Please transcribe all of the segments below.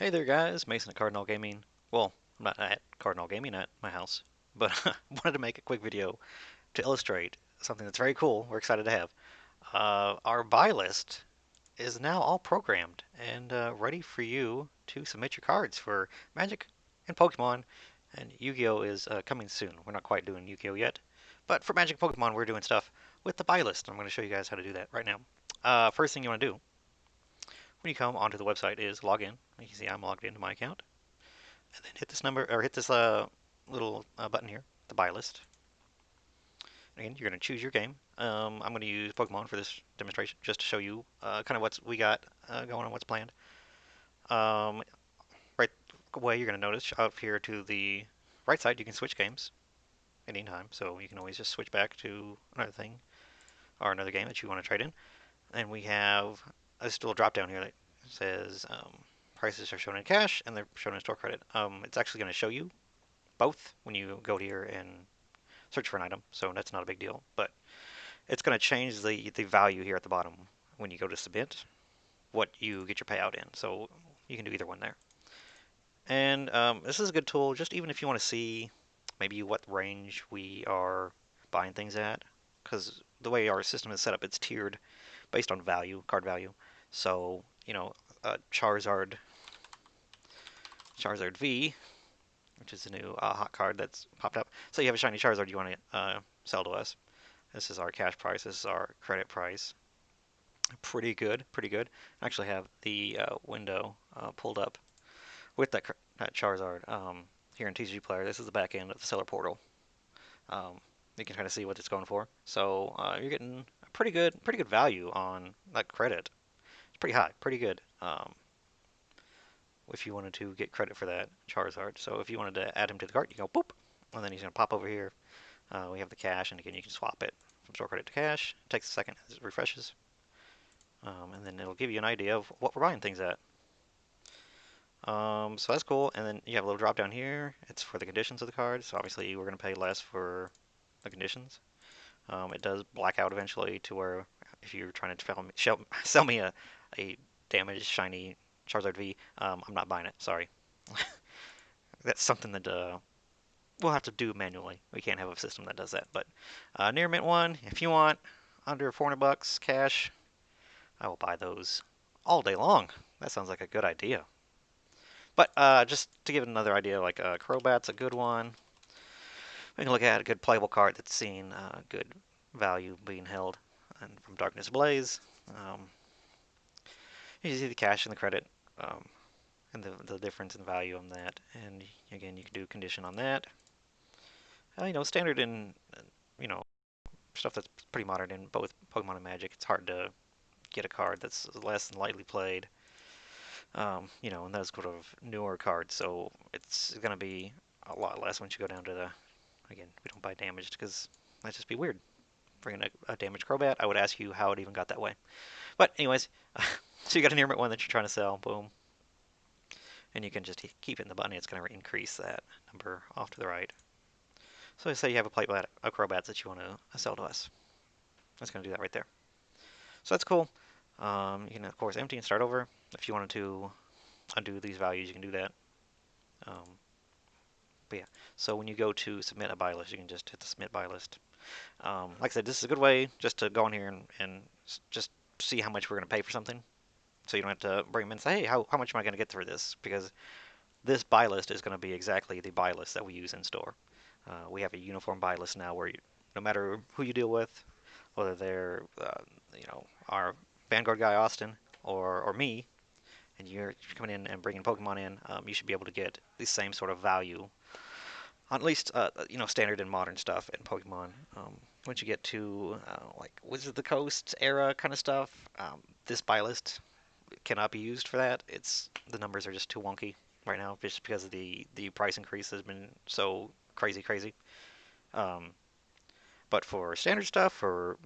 Hey there guys, Mason at Cardinal Gaming. Well, I'm not at Cardinal Gaming at my house, but I wanted to make a quick video to illustrate something that's very cool we're excited to have. Our buy list is now all programmed and ready for you to submit your cards for Magic and Pokemon, and Yu-Gi-Oh! Is coming soon. We're not quite doing Yu-Gi-Oh! Yet, but for Magic and Pokemon we're doing stuff with the buy list. I'm going to show you guys how to do that right now. First thing you want to do when you come onto the website is log in. You can see I'm logged into my account. And then hit this number or hit this little button here, the buy list. Again, you're going to choose your game. I'm going to use Pokemon for this demonstration just to show you kind of what we got going on, what's planned. Right away, you're going to notice up here to the right side, you can switch games at any time. So you can always just switch back to another thing or another game that you want to trade in. And we have this little drop down here that says prices are shown in cash and they're shown in store credit. It's actually going to show you both when you go here and search for an item, so that's not a big deal. But it's going to change the value here at the bottom when you go to submit what you get your payout in. So you can do either one there. And this is a good tool, just even if you want to see maybe what range we are buying things at, because the way our system is set up, it's tiered based on value, card value. So Charizard V, which is a new hot card that's popped up. So you have a shiny Charizard you want to sell to us. This is our cash price. This is our credit price. Pretty good, pretty good. I actually have the window pulled up with that Charizard here in TCG Player. This is the back end of the seller portal. Um, you can kind of see what it's going for. So you're getting a pretty good value on that credit. It's pretty high, pretty good. If you wanted to get credit for that Charizard. So if you wanted to add him to the cart, you go boop, and then he's going to pop over here. We have the cash, and again, you can swap it from store credit to cash. It takes a second as it refreshes. And then it'll give you an idea of what we're buying things at. So that's cool. And then you have a little drop down here. It's for the conditions of the card. So obviously we're going to pay less for the conditions. It does black out eventually to where if you're trying to sell me a damaged shiny Charizard V, I'm not buying it. Sorry. That's something that we'll have to do manually. We can't have a system that does that. But near mint one, if you want under 400 bucks cash, I will buy those all day long. That sounds like a good idea. But just to give it another idea, like Crobat's a good one. We can look at a good playable card that's seen good value being held, and from Darkness Blaze. Um, you see the cash and the credit, and the difference in value on that. And again, you can do condition on that. Standard in stuff that's pretty modern in both Pokemon and Magic. It's hard to get a card that's less than lightly played. And those sort of newer cards, so it's going to be a lot less once you go down to again, we don't buy damaged because that'd just be weird. Bringing a damaged Crobat, I would ask you how it even got that way. But anyways, so you got an Earmit one that you're trying to sell, boom. And you can just keep hitting the button, it's going to increase that number off to the right. So say you have a Crobat that you want to sell to us. That's going to do that right there. So that's cool. You can, of course, empty and start over. If you wanted to undo these values, you can do that. Um, but yeah, so when you go to submit a buy list, you can just hit the submit buy list. Like I said, this is a good way just to go in here and just see how much we're going to pay for something. So you don't have to bring them in and say, hey, how much am I going to get for this? Because this buy list is going to be exactly the buy list that we use in store. We have a uniform buy list now where no matter who you deal with, whether they're our Vanguard guy Austin or me, and you're coming in and bringing Pokemon in, you should be able to get the same sort of value on at least standard and modern stuff in Pokemon. Once you get to like Wizard of the Coast era kind of stuff, this buy list cannot be used for that. The numbers are just too wonky right now, just because of the price increase has been so crazy. Um, but for standard stuff, for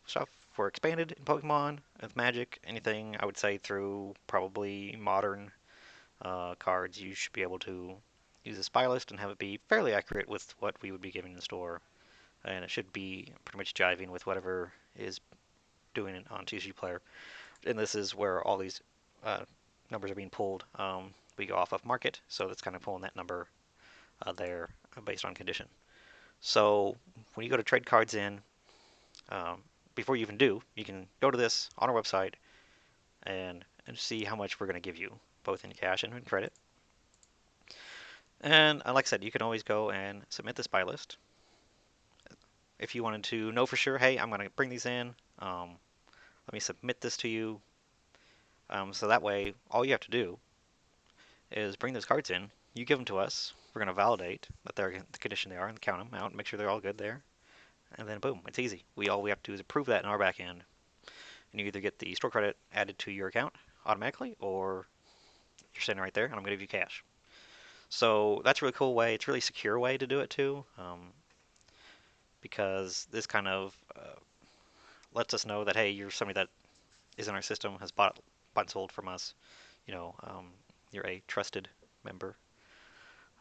stuff for expanded in Pokemon, of Magic, anything, I would say through probably modern cards, you should be able to use a spy list and have it be fairly accurate with what we would be giving in the store. And it should be pretty much jiving with whatever is doing it on TCG Player. And this is where all these uh, numbers are being pulled. We go off of market, so that's kind of pulling that number there based on condition. So when you go to trade cards in, um, before you even do, you can go to this on our website and see how much we're going to give you, both in cash and in credit. And like I said, you can always go and submit this buy list. If you wanted to know for sure, hey, I'm going to bring these in, let me submit this to you. So that way, all you have to do is bring those cards in. You give them to us. We're going to validate that they're the condition they are and count them out and make sure they're all good there. And then boom, it's easy. All we have to do is approve that in our back end. And you either get the store credit added to your account automatically, or you're sitting right there and I'm going to give you cash. So that's a really cool way. It's a really secure way to do it too, because this kind of lets us know that, hey, you're somebody that is in our system, has bought and sold from us. You know, you're a trusted member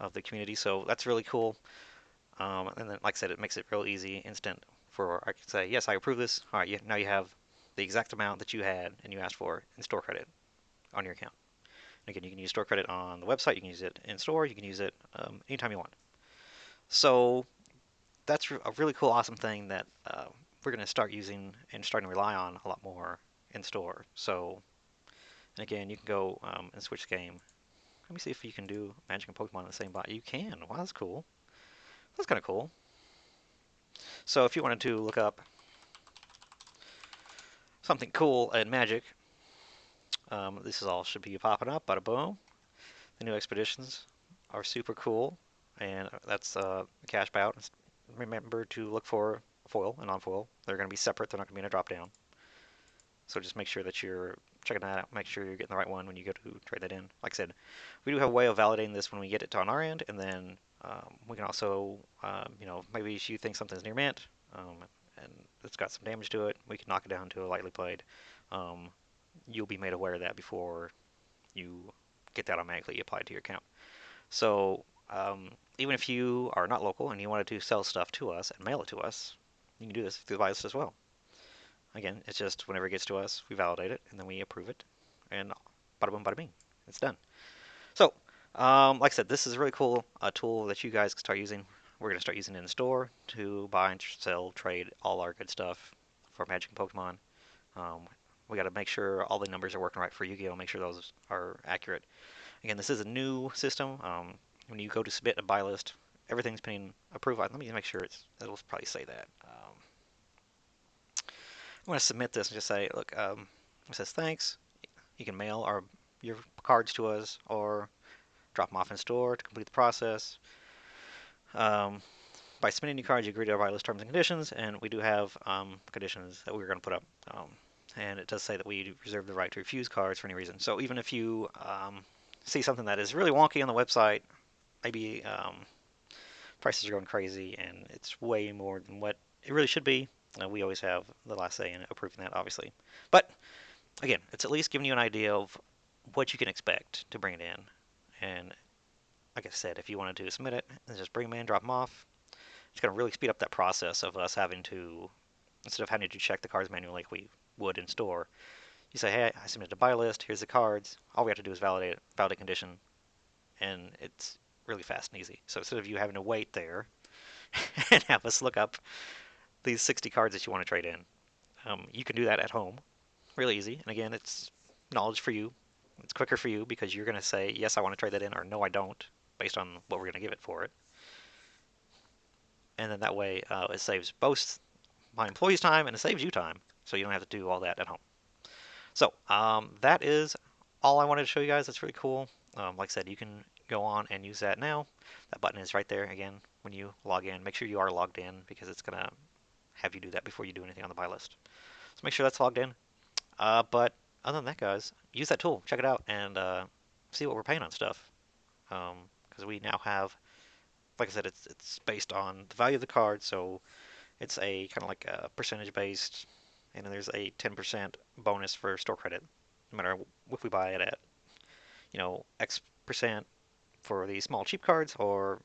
of the community. So that's really cool. And then, like I said, it makes it real easy, instant. For I can say, yes, I approve this. All right, now you have the exact amount that you had and you asked for in store credit on your account. Again, you can use store credit on the website. You can use it in store. You can use it anytime you want. So that's a really cool, awesome thing that we're going to start using and starting to rely on a lot more in store. So, and again, you can go and switch game. Let me see if you can do Magic and Pokemon in the same bot. You can. Wow, that's cool. That's kind of cool. So if you wanted to look up something cool in Magic, this is all should be popping up. Bada boom. The new expeditions are super cool, and that's a cash bout. Remember to look for foil and non-foil. They're going to be separate. They're not going to be in a drop down. So just make sure that you're checking that out. Make sure you're getting the right one when you go to trade that in. Like I said, we do have a way of validating this when we get it on our end, and then we can also, maybe if you think something's near mint and it's got some damage to it, we can knock it down to a lightly played. Um, you'll be made aware of that before you get that automatically applied to your account. So even if you are not local and you wanted to sell stuff to us and mail it to us, you can do this through the Buylist as well. Again, it's just whenever it gets to us, we validate it and then we approve it, and bada boom, bada bing, it's done. So, like I said, this is a really cool tool that you guys can start using. We're going to start using it in the store to buy and sell, trade all our good stuff for Magic and Pokemon. We got to make sure all the numbers are working right for Yu-Gi-Oh! Make sure those are accurate. Again, this is a new system. When you go to submit a buy list, everything's being approved. Let me make sure it'll probably say that. I'm going to submit this and just say, look, it says thanks. You can mail your cards to us or drop them off in store to complete the process. By submitting new cards, you agree to our buy list terms and conditions, and we do have conditions that we're going to put up. And it does say that we reserve the right to refuse cards for any reason. So even if you see something that is really wonky on the website, maybe prices are going crazy and it's way more than what it really should be, we always have the last say in approving that, obviously. But again, it's at least giving you an idea of what you can expect to bring it in. And like I said, if you wanted to submit it, just bring them in, drop them off. It's going to really speed up that process of us having to, instead of having to check the cards manually like we would in store, you say, hey, I submitted a buy list, here's the cards. All we have to do is validate condition, and it's really fast and easy. So instead of you having to wait there and have us look up these 60 cards that you want to trade in, you can do that at home, really easy. And again, it's knowledge for you. It's quicker for you because you're going to say, yes, I want to trade that in, or no, I don't, based on what we're going to give it for it. And then that way, it saves both my employees time and it saves you time, so you don't have to do all that at home. So that is all I wanted to show you guys. That's really cool. Like I said, you can go on and use that now. That button is right there again when you log in. Make sure you are logged in because it's going to have you do that before you do anything on the buy list. So make sure that's logged in. But other than that, guys, use that tool. Check it out and see what we're paying on stuff. Because we now have, like I said, it's based on the value of the card, so it's a kind of like a percentage based, and then there's a 10% bonus for store credit, no matter if we buy it at, X percent for the small cheap cards, or,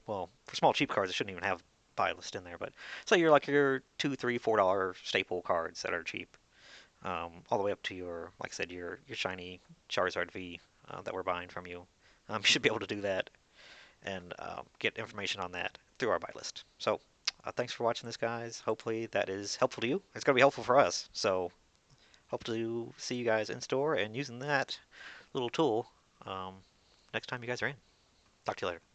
well, for small cheap cards, it shouldn't even have buy list in there, but say you're like your $2, $3, $4 staple cards that are cheap, all the way up to your, like I said, your shiny Charizard V, that we're buying from you. You should be able to do that and get information on that through our buy list. So thanks for watching this, guys. Hopefully that is helpful to you. It's going to be helpful for us. So hope to see you guys in store and using that little tool next time you guys are in. Talk to you later.